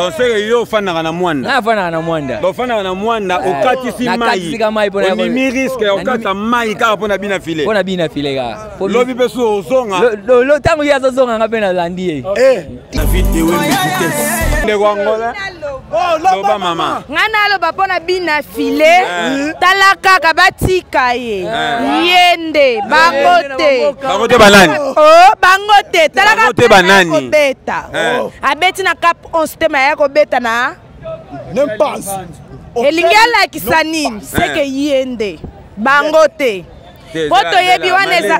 Ose yo fana na mwanda. Na fana na mwanda. Bo fana na mwanda okatisi mai. Onimi risque okata mai ka pona bina file. Pona bina file ga. Lobi peso ozonga. Lo tango ya zonga ngape na landie. Na vidéo vitesse. Le wangola. Oh loba mama. Ngana loba pona bina file. Talaka kabatika ye. Yende bangote. Bangote banani? Oh bangote. Talaka bangote banani? Beta. Abeti na cap 11 tema yako beta na. Nem passe. Elingala kisanini seke yende bangote. Boto yebi waneza.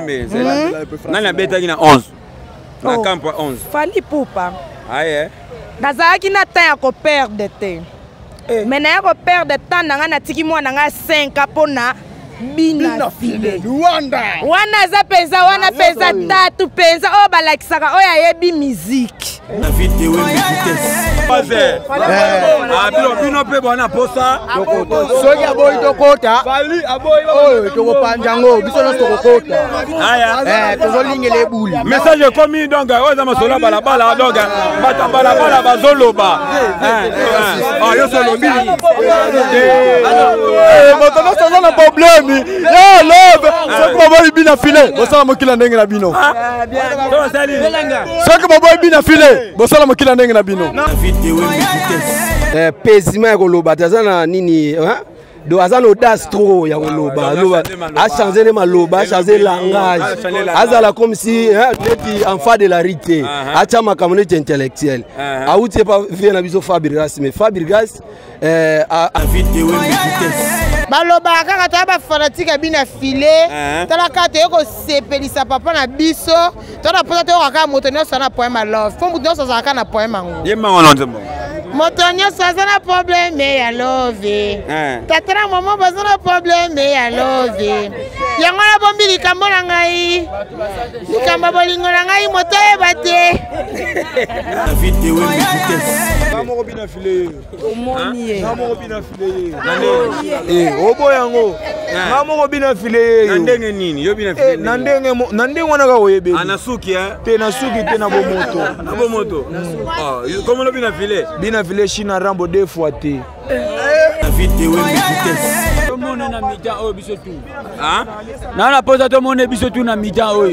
Nani abeta kina 11. Na campo 11. Fali pupa. Aye. Nazaki na temps ya ko perdre te. Mais na ya ko perdre temps nanga na tiki mwana nga 5 pona bina file. Luanda. Wana za pesa wana pesa tatu pesa o balakisaka oya yebi musique. Na vidéo vitesse. Paze. Bino pe bana posa. Soki aboyi tokota. Fali aboyi. Oh, tokopanjango biso no tokota. Aya. Tozolingela ebuli. Message komi donc oza masola balabala donc bata balabala bazoloba. Yo solobi. Maintenant ça na problème. Eh love. Soki aboyi bina file. Bosala mokila ndenge na bino. Soki aboyi bina file. Bosala mokila ndenge na bino. Pésima ya koloba tazana nini do azana audace trop ya koloba a changé les maloba a changé langage azala comme si neti enfant de la rite a chama comme intellectuel a outé pas vient biso Fabregas mais Fabregas a vidéo vitesse baloba kaka to ba fanatique bina file tala kate yoko sepelisa papa na biso to na pota to kaka moto nyonso na poema love fo moto nyonso zaka na poema ngo yema ngolonze mo moto nyonso azana problème ya love tatara mama bazana problème ya love yango na bombi likambo na ngai likambo bolingo na ngai moto ebate vidéo vitesse mama bina file omoni mama bina file obo yango mama bina file nandenge nini yo bina file nandenge wana ka oyebe anasuki te na suki te na bomoto comment lo bina file china rambo 2 fois te vidéo vitesse mona na mita o biso tu na na posa to mona biso tu na mita o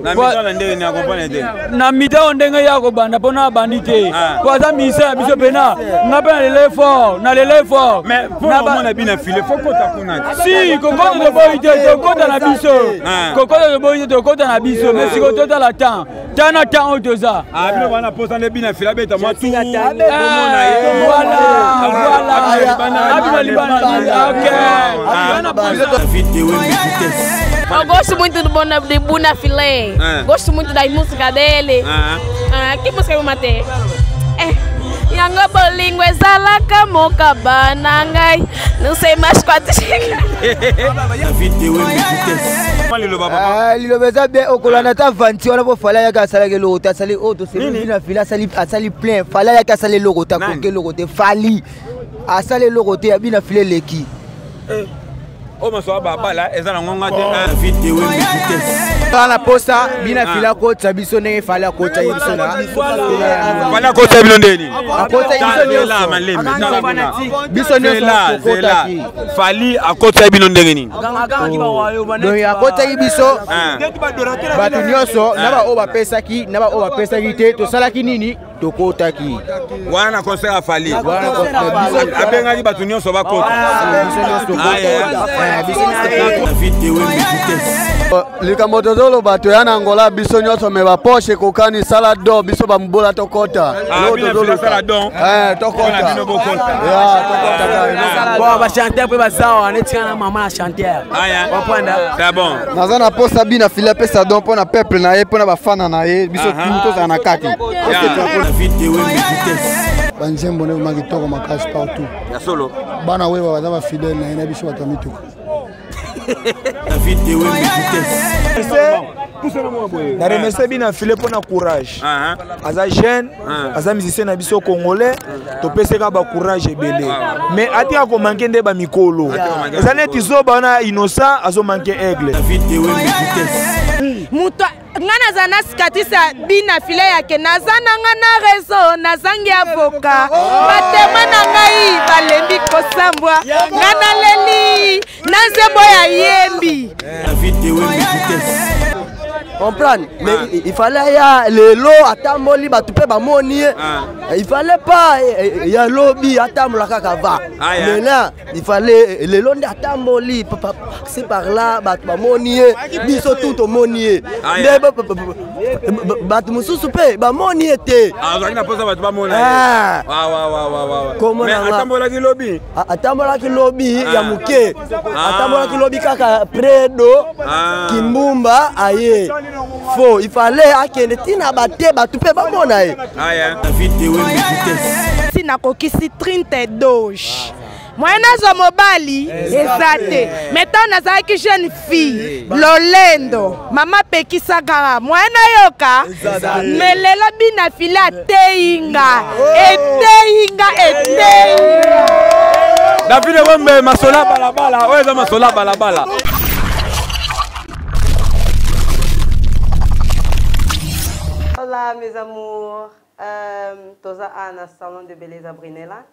na mita na ndenge na comprendre te na mita o ndenge ya ko banda pona bandite kwa za misa biso pena ngapa na lele fort mais pour mona bina file faut kota kuna si kokota de boyite to kota na biso kokota de boyite to kota na biso mais si ko tota la temps tana temps o toza bino bana posa ne bina file beta moi tout Eu gosto muito de Buna Filé. Gosto muito da música dele. Que música eu matei? Yango bolingo ezalaka mokabana ngai. Não sei mais quantos. Lilobeza bien okolana ta vanti wana po fala ya ka sala ke logo ta sali auto c'est bina fila sali plein fala ya ka sali logo ta ko ke logo te fali asale logo te bina file leki o maso bala ezana ngonga te vidéo vitesse na posta bina fila ko tabiso ndenge fala ko ta yiso na fala ko ta bino ndeni akota yiso la malembe biso ne la fali akota bino ndenge nini donc akota yibiso batu nyonso na ba o ba pesaki na ba o ba pesaki te to salaki nini tokotaki wana conseil a fali abenga batu nyonso bakota vidéo vitesse likambo tozolo bato ya na Angola biso nyonso me ba poche kokani salado biso ba mbola tokota tozolo salado tokota bon ba chanter pe ba sawa netika na mama chanter comprendre c'est bon nazana posa bina fila pesa don pona peuple na ye pona ba fana na ye biso tout za na kati vidéo vitesse banzembo ne makitoko makasi partout ya solo bana wewe baza ba fidèle na ina biso batamituko vidéo vitesse na remercie bina file pona courage aza jeune aza musicien na biso congolais to peseka ba courage ebele mais atika ko manquer nde ba mikolo eza neti zoba na innocent azo manquer aigle vidéo vitesse muta ngana zana cicatrice bina file yake nazana ngana réseau nazangi avocat batema na ngai balembi kosambwa ngana leli nazebo ya yembi comprendre mais il fallait ya lelo atamboli batupé bamoni il fallait pas ya lobby atambola kaka va maintenant il fallait lelo ndi atamboli c'est par là bamoni biso tout moni batu mususu pe bamoni te azalina posa batu bamona wa mais atambola ki lobby ya muke atambola ki lobby kaka predo kimbumba aye fo il fallait akende tina bate batu pe bamona ye sina kokisi 30 doge Moyena zo mobali ezate mettons nazaki jeune fille lolendo mama pekisa kala moyena yoka melela bina fila teinga eteinga David Wembe masola balabala oza masola balabala. Hola mes amours, toza ana salon de beleza Brinella.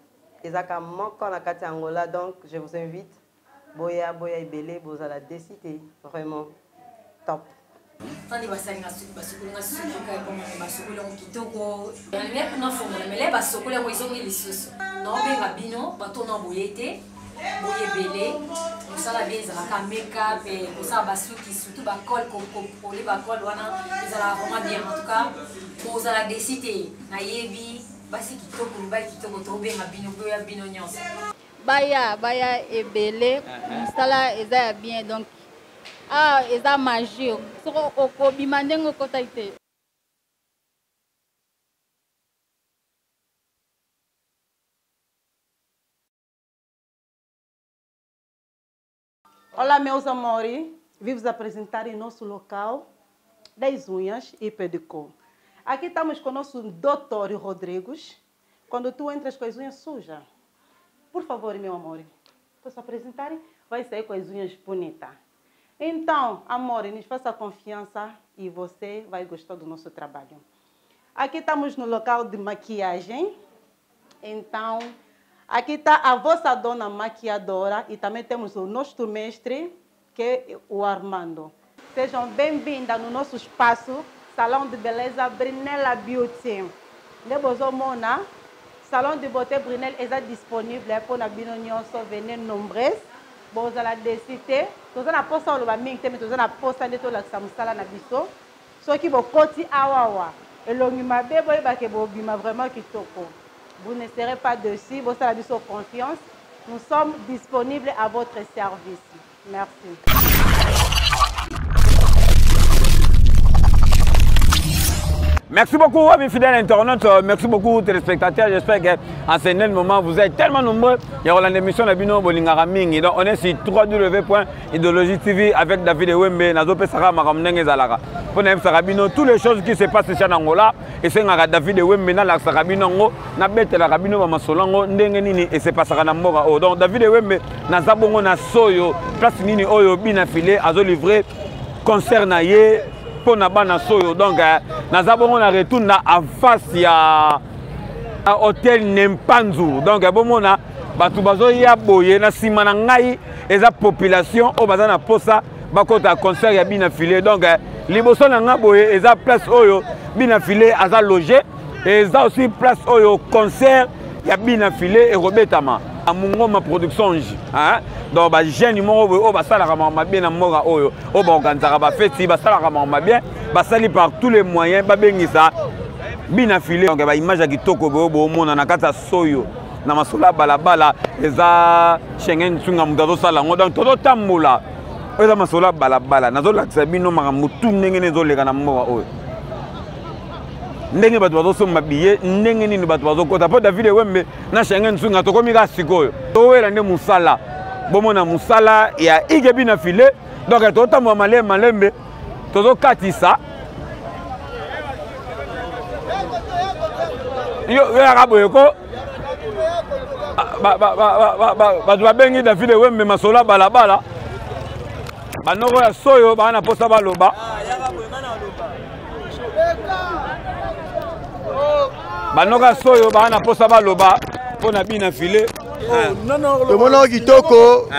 Ezaka moko na kati Angola, donc je vous invite. Boya ibele, boza la décité, vraiment top. Tandi basali nga basukulu nga suku ka ko basukulu ngo kitoko. Yale kuna fongo mele basukulu ngo izongi lisusu. No benga bino batona boyete. Boye belé, musala beza ka make-up et musala basuki surtout ba col ko les ba col wana ezala vraiment bien en tout cas. Boza la décité na yebi basi kitoko ba kitoko to benga bino boya bino nyonso. Baya ebele, musala eza bien donc eza magie. Soko okobima ndengo kota ite. Olá, meus amores. Vim vos apresentar em nosso local das unhas e pedicure. Aqui estamos com o nosso Dr. Rodrigues. Quando tu entras com as unhas sujas, por favor, meu amor, posso apresentar? Vai sair com as unhas bonitas. Então, amor, nos faça confiança e você vai gostar do nosso trabalho. Aqui estamos no local de maquiagem. Então, aqui está a vossa dona maquiadora e também temos o nosso mestre, que é o Armando. Sejam bem-vindas no nosso espaço, Salão de Beleza Brinella Beauty. Nebozomona, Salão de Beauté Brinella est disponible pour la binonion venir nombreuses. Boza la décité, toza na posa oloba mingi te mais toza na posa nde tolakisa mosala na biso. Soki bokoti awawa, elongi mabe boyebake bobima vraiment kitoko. Vous ne serez pas dessus, vous avez confiance. Nous sommes disponibles à votre service. Merci. Merci beaucoup, mes fidèles internautes. Merci beaucoup, téléspectateurs. J'espère qu'en ce moment, vous êtes tellement nombreux. Il y aura l'émission de Bino Bolingara Mingi. Donc, on est sur www.idéologie TV avec David Wembe, Nazope Sarah Maramnenge Zalara. Pour nous, Sarabino, toutes les choses qui se passent ici en Angola, et c'est David Wembe, na la Sarabino, na bête la Rabino, Masolango, Ndengenini, et c'est pas Saranamora. Donc, David Wembe, Nazabongo, na Soyo, place Nini Oyo, Binafilé, Azo livré, concert naïe. Pour na soyo donc nazabongo na retour na en face ya hôtel Nempanzu donc bomona batu bazo ya boye na sima na ngai eza population o baza na posa bakota concert ya Binafilé donc liboso na nga boye eza place oyo Binafilé aza logé et eza aussi place oyo concert ya Binafilé et Robetama Mungoma production hein donc ba jeune moko o ba sala ka bien na mora oyo o ba organiser ba festi ba sala ka bien ba sali par tous les moyens ba bengisa Binafilé donc ba image kitoko bo mona na kata soyo na masola balabala eza Schengen tsunga mudazo sala ngo donc todo tambola eza masola balabala nazo lakisa bino mamutu ndenge nezo leka na mora oyo ndenge bato bazosomba billet ndenge nini bato bazokota po David Wembe na Schengen tsunga tokomi ka sikoyo towela nde musala bomona musala ya ige Binafilé donc totambo malembe tozokatisa yo ya kaboyeko bato babengi David Wembe masola balabala banoko ya soyo bana posa baloba banoka soyo bana posa baloba pona bina filé tomona kitoko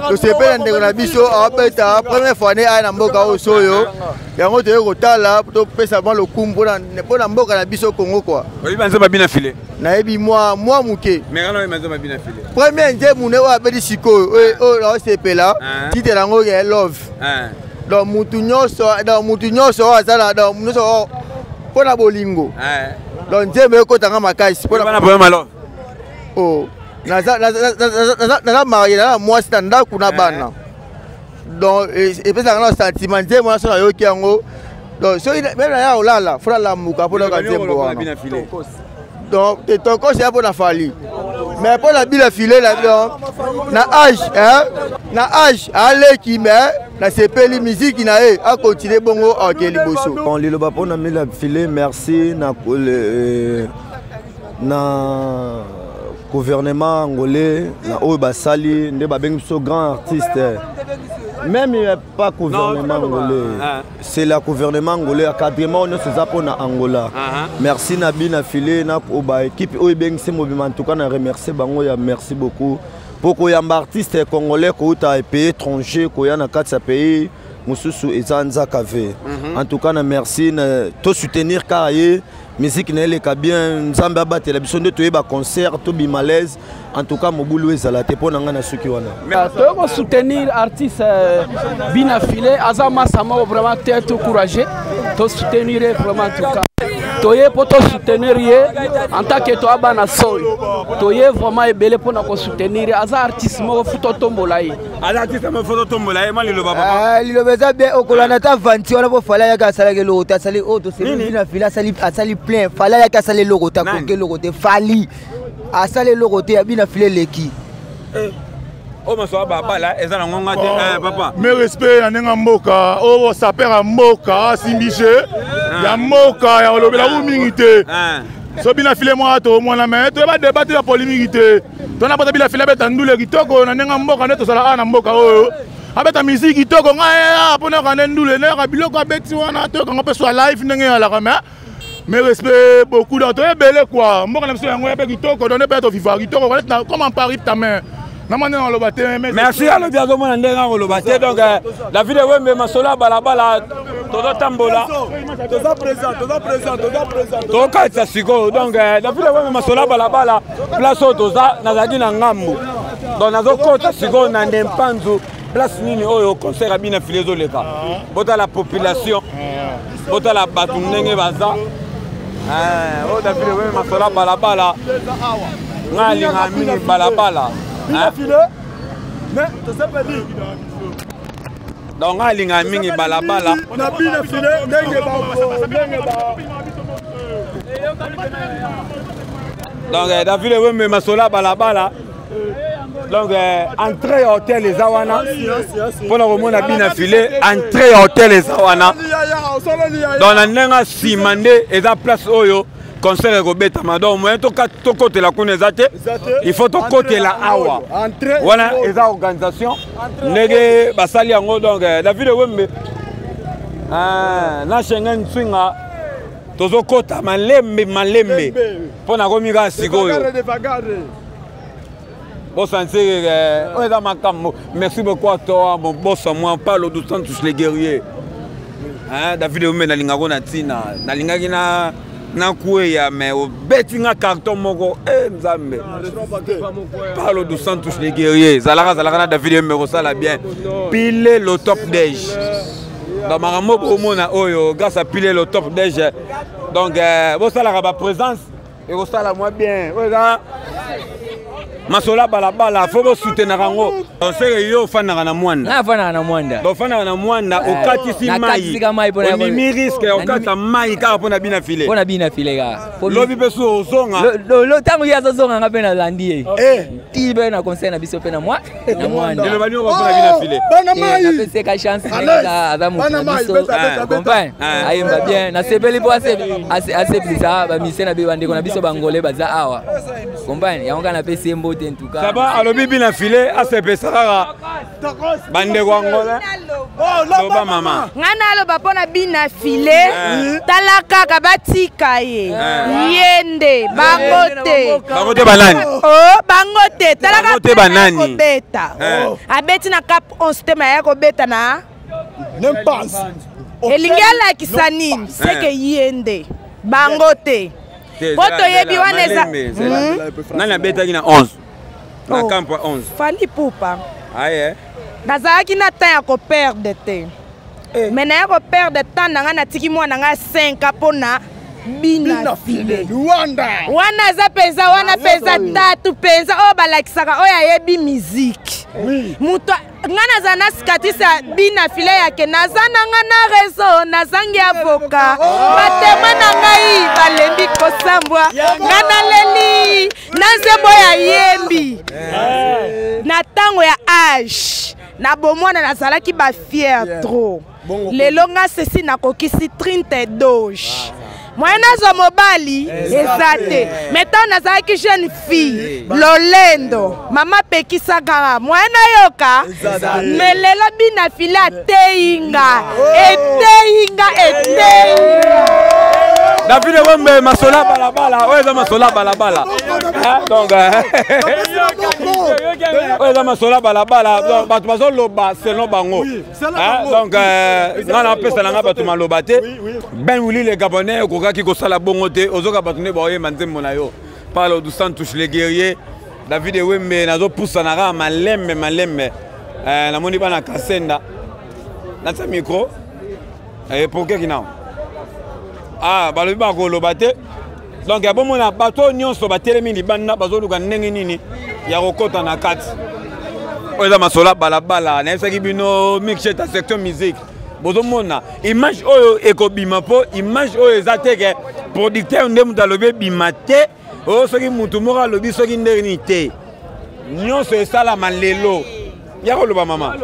tosepela ndeko na biso apeta première fois ne aya na mboka oyo soyo yango toye kotala topesa mwa lokumu mpona mboka na biso Congo kwa oyebi nzembo bina filé nayebi mwa muke mekana oyebi nzembo bina filé premier nzembo ne oyo abedi sikoyo oyo naosepela titre yango ke love donc mutu nyonso oyo azala donc nyonso mpona bolingo donc nzembo ekotanga makasi mpona naza marié na mwasi na ndako na bana donc epesaka na sentiment nzembo naso nayoki yango donc soki meme naya kolala fona lamuka mpona ka nzembo wana donc tokosi ya mpona fali mais mpona bila file na age aleki mais nasepeli miziki na ye akontinue bongo ake liboso liloba mpona bila file merci na gouvernement angolais na oyo basali nde babengi biso grand artiste même pas gouvernement angolais c'est la gouvernement angolais encadrement nyonso eza mpona angola merci na bina file na baéquipe oyo ebengisi mobima en tout cas na remercie bango ya merci beaucoup mpo koyamba artiste congolais kouta epays étranger koya na kati ya pays mosusu eza nzaka ve en tout cas na merci to soutenir kaka ye musique na eleka bien nzambe abatela biso nde toyeba concert to bimalaise en tout cas mobulu ezala te mpo na ngai na suki wana toyoko soutenir artiste bina filé aza masa moko vraiment te to courageux to soutenir vraiment en tout cas toye po to soutenir ye en tant que to abana soy toye vraiment ebele mpona kosoutenir aza artiste moko futo tombola ye aza artiste moko futo tombola ye ma liloba papa liloba eza bien okolanda ta vanti wana po fala yaka asalaki eloko te asali oyo toseli na fili asali plein fala yaka asali eloko te akoki eloko te fali asali eloko te abina fili eleki o maso babala eza na ngonga te papa mais respect na nenga mboka o sapera mboka simbishe ya mboka ya olobela u mingi te so bina file mwa to mwana mais to ba débattre la polémique te to na bota bina file beta ndule kitoko na nenga mboka ne to sala na mboka oyo abeta musique kitoko nga pona kana ndule ne ka biloko abeti wana to ka ngope so live ndenge ya la kama mais respect beaucoup d'entre ebele quoi mboka na biso yango ya kitoko donner peut-être vivre kitoko comme en Paris ta main. Merci à l'audience de mon andéga donc David Wembe Masola balabala todo tambola toza présent donc ça siko donc David Wembe Masola balabala place toza nazaki na ngambo donc nazo kota siko na ndempanzu place nini oyo concert abina filezo leka bota la population bota la batu ndenge baza o David Wembe Masola balabala ngali ngami balabala mais tu sais pas dire donc alinga mingi balabala na bina file ndenge donc David Wembe Masola balabala donc entrée hôtel les awana pour le moment na bina file entrée hôtel les awana donc na nenga simande eza place oyo concert Robeta madame moi to côté la connaissate il faut to côté la awa voilà les organisation nege basali yango donc David Wembe na Schengen swinga tozo kota malembe pona komika sikoyo bon sentir on est dans ma cam merci beaucoup à toi mon boss moi parle de tous les guerriers David Wembe na linga na tina na linga kina na kuya mais au betinga carton moko nzambe parle de sang touche les guerriers zalaka na David Wembe sala bien pile le top déj dans marambo komona oyo grâce à pile le top déj donc bo sala ba présence et bo sala moi bien Masola balabala faut soutenir rango on sait yo fana na mwanda na fana na mwanda do fana na mwanda okati si mai on mi risque okata mai ka pona bina file ga lobi besu ozonga lo tango ya zonga ngape na landi tibe na conseil na biso pe na mwanda le banyo ko pona bina file bana mai na pese ka chance na adamu biso compagne ayemba bien na sebeli po assez blisa ba mise na be bande ko na biso bangole baza awa compagne yango kana pese mbo en tout cas. Ça va, alors bibi na filé, à ce pesara. Bande Wangola. Loba mama. Ngana lo bapona bina filé, talaka kabatika ye. Yende, bangote. Bangote banani. Oh, bangote, talaka bangote banani. Beta. Abeti na cap 11 tema yako beta na. N'importe. Elingala kisanini, seke yende. Bangote. Poto yebi waneza. Nani abeta kina 11. Na campo 11. Fali pupa. Aye. Nazalaki na temps ya ko perdre te. Mais na ya ko perdre temps nanga na tiki mwana nga 5 pona bina file. Wana za pesa wana pesa tatu pesa o balakisaka oya yebi musique. Muto ngana za na cicatrice bina file yake nazana ngana réseau nazangi avocat. Batema na ngai balembi kosambwa. Ngana leli nanzebo ya yembi. Na tango ya âge na bomona nazalaki ba fier trop. Lelo nga ceci na kokisi 32. Moi nazo mobali ezate. Maintenant nazalaki jeune fille Lolendo. Mama pekisa kara. Moi na yoka melelo bina fila teinga. Eteinga. David Wembe masola balabala, oza masola balabala. Donc oza masola balabala, batu bazo loba selon bango. Donc ngana pesa nanga batu maloba te. Ben wuli les Gabonais koka ki kosala bongo te, ozoka batu ne boye manzembo na yo. Parle du sang touche les guerriers. David Wembe nazo poussa na malembe. Na moni bana kasenda. Na ta micro. Et pour qui na? Ah, balobi ba ko lobate. Donc ya bomo na bato nyonso batelemi libanda bazoluka ndenge nini ya kokota na kati. Oza masola balabala na esaki bino mixer ta section musique. Bozomona image oyo ekobima po image oyo ezateke producteur ndemu talobe bimate o soki mutu moko alobi soki ndenge ni te. Nyonso esala malelo. Yako loba mama.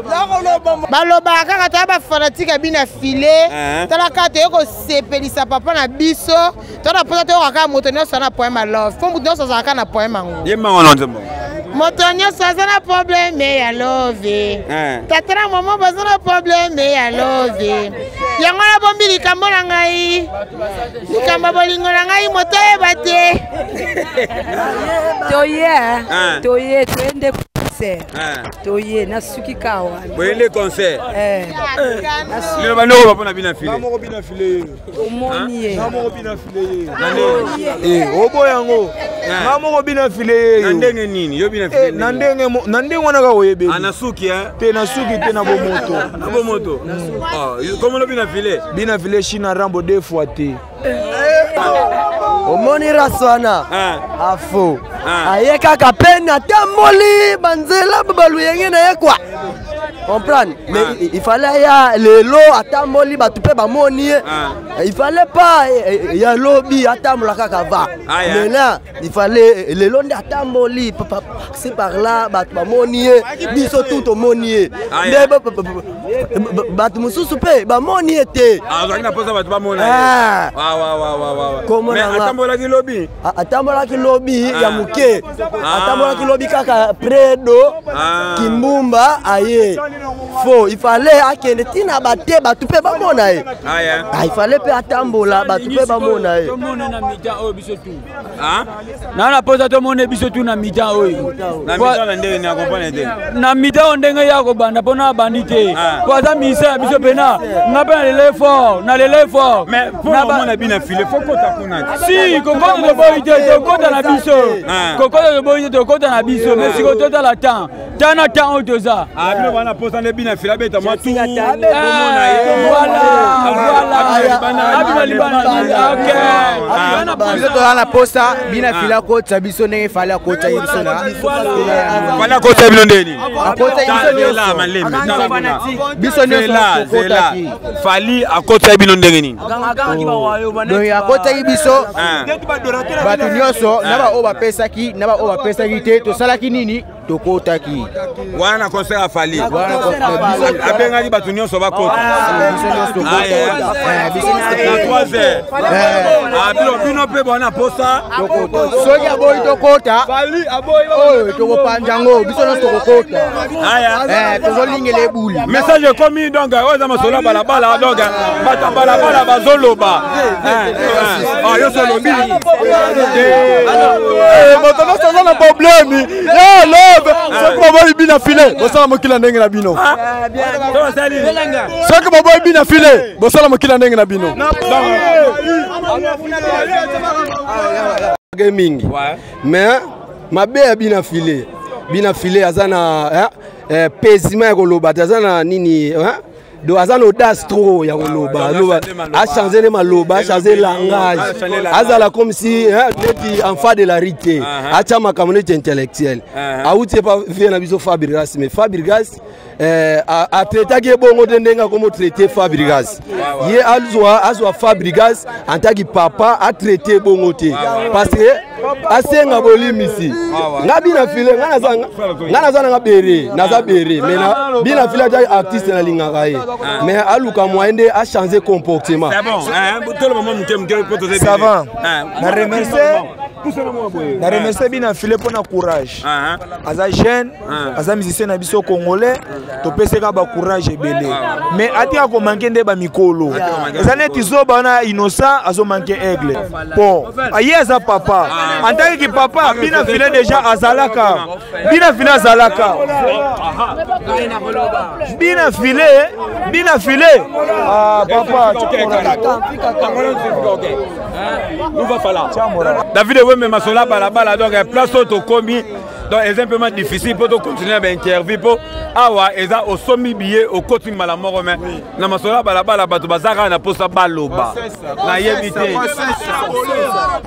Baloba kaka ta ba fanatique bina filé. Tala kate yoko sepelisa papa na biso. Tala pota te waka moto nyonso na poema love. Fo moto nyonso zaka na poema ngo. Yema ngolonzemo. Moto nyonso na problème ya love. Tatara mama bazana problème ya love. Yango na bombi likambo na ngai. Likambo bolingo na ngai moto ebate. Toye twende Toye na suki kawa. Boyele concert. Le bano ba pona bina filé. Moko bina filé. Omonié. Moko bina filé. Obo yango. Moko bina filé. Nandenge nini? Yo bina filé. Nandenge wana ka oyebe. Ana suki Te na suki te na bomoto. Na bomoto. Ah, comment le bina filé? Bina filé China Rambo 2 fois te. Omoni raswana afo ayeka kapena tamoli banzela babaluyenge na yekwa comprendre mais il fallait ya lelo atamoli batupe bamoni il fallait pas ya lobby atamola kaka va mais là il fallait lelo ndi atamoli papa c'est par là batu bamoni biso tout omoni batu mususu pe bamoni te na posa batu bamoni mais atambola ki lobby ya muke atambola ki lobby kaka predo kimbumba aye fo il fallait akende tina bate batu pe bamona il fallait pe atambola batu pe bamona na mita o biso tu na posa to mone biso tu na mita o na mita na ndenge ni accompagner te na mita o ndenge ya ko banda pona bandite kwa za misa biso pena ngapa na lele fort mais pour na bina filé faut kota kuna si kokota de boyite to kota na biso kokota de boyite to kota na biso mais si kota la temps tana temps o toza bino bana posa ne bina filé beta moi tout voilà posa bina fila kota biso ndenge fala kota biso na fala kota bino ndeni akota biso nyonso fali akota bino ndenge nini donc akota biso batu nyonso na ba o bapesaki te tosalaki nini tokotaki wana concert afali abengaki bato nyonso bakota bino mpe bona posa soki aboyi tokota oyo tokopanja yango biso nyonso tokokota tozolingela ebuli message ekomi donc oyo eza masolo ya balabala donc bato ya balabala bazoloba yo solobi moto nyonso aza na problème ya love soki baboyi bina file bosala mokila ndenge na bino soki baboyi bina file bosala mokila ndenge na bino mingi mais mabe ya bina file aza na pesima ya koloba aza na nini donc aza na audace trop ya koloba achange ne maloba achange langage azala comme si neti enfant de la rite acha makambo neti intellectuel auti pa vie na biso Fabregas mais Fabregas atraitaki ebongo te ndenge akomo traité Fabregas ye azwa Fabregas en tant que papa atraité ebongo te parce que asenga bolimisi nga bina file nga naza nanga bere naza bere mais bina file ataki artiste na lingaka ye mais aluka moyen nde a changé comportement ça va na remercie bina file mpona courage aza jeune aza musicien na biso congolais topeseka bacourage ebele mais atika komanke nde bamikolo eza neti zoba wana innocent azomanke aigle bon aye aza papa en tant que papa bina file déjà azalaka bina file papa David Weme masola balabala donc place auto komi donc c'est un peu difficile pour continuer à interview pour awa eza osomi billet au côté malamoro mais na masola balabala bato bazaka na posa baloba na yebite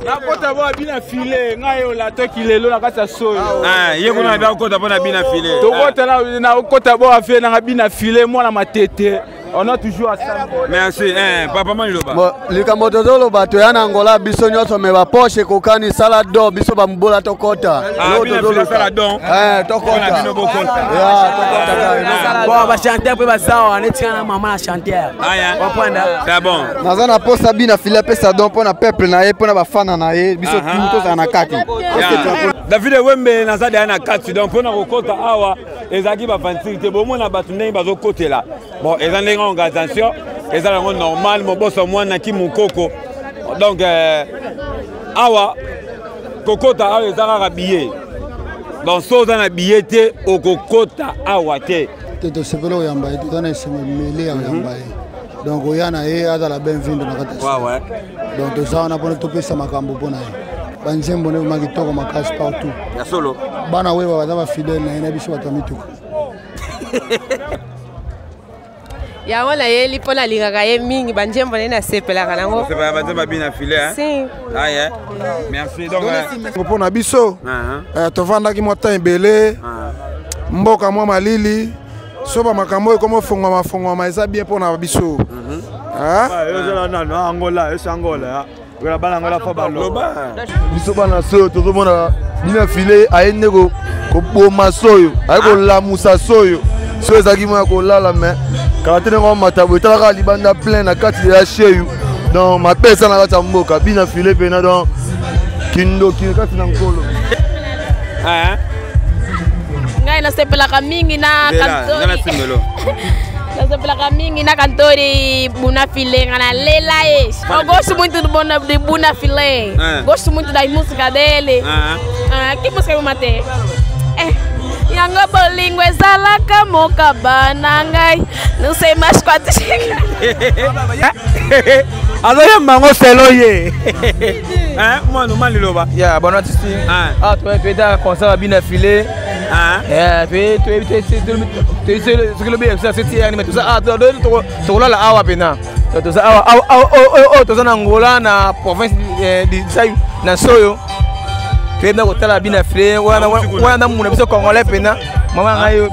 na kota bo bina file ngayo la to kilelo na kasa soyo yeko na ba kota bona bina file to kota na kota bo afie na bina file mo na matete. On a toujours à ça. Merci. Papa Maniloba. Bon, likambo tozoloba to yana Angola biso nyonso me ba poche kokani salade do biso ba mbola tokota. Salade do. Tokota. Bon, ba chanter pe ba sawa netika na mama na chanter. C'est bon. Nazana posa bina fila pesa don pona peuple na ye pona ba fana na ye biso tout ça na kati. David Wembe nazada na kati donc pona kokota awa ezaki ba fantilité bo mona batu ndenge bazokotela. Bon, ezandenge organisation, ezalanga normal moboso mwana ki mukoko. Donc awa kokota awa ezalaka billet. Donc soza na billet te okokota awa te. To sepelo yamba iti tona semele yamba. Donc oyana ye azala benvinde na kata. Ouais. Donc to ça on a pour topesa makambo pona ye. Banzembo ne makitoko makashi partout. Ya solo. Bana wewe bazaba fidèle na ina biso batamituka. Ya wana yeli pona lingaka ye mingi banjembo nena sepelaka nango. Sepela banjembo bina file Si. Merci donc pona biso. Tovandaki mota ebele. Mboka mwa malili. Soba makambo ekomo fongwa eza bien pona biso. Angola, es Angola. Biso bana soyo tozomona bina file ayende ko boma soyo ayeko lamusa soyo soyo ezaki moya kolala mais kala ngo matabo etalaka libanda plein na kati ya cheyu donc mapesa na kati ya mboka bina file pena donc kindo kati na nkolo ngai nasepelaka mingi na kantori nasepelaka mingi na kantori Buna File ngana lela ye. Eu gosto muito de Buna File. Gosto muito da música dele. Que música eu matei? Yango bolingo ezalaka mokabana ngai. Não sei mais quantos chega. Azoye mango selo ye. Mano Maniloba. Yeah, bon artiste. Tu es peut-être concert Bina File. tozana Angola na province de Sayu na Soyo tu es na kotala Bina File wana muna biso Congolais pena mama ngayo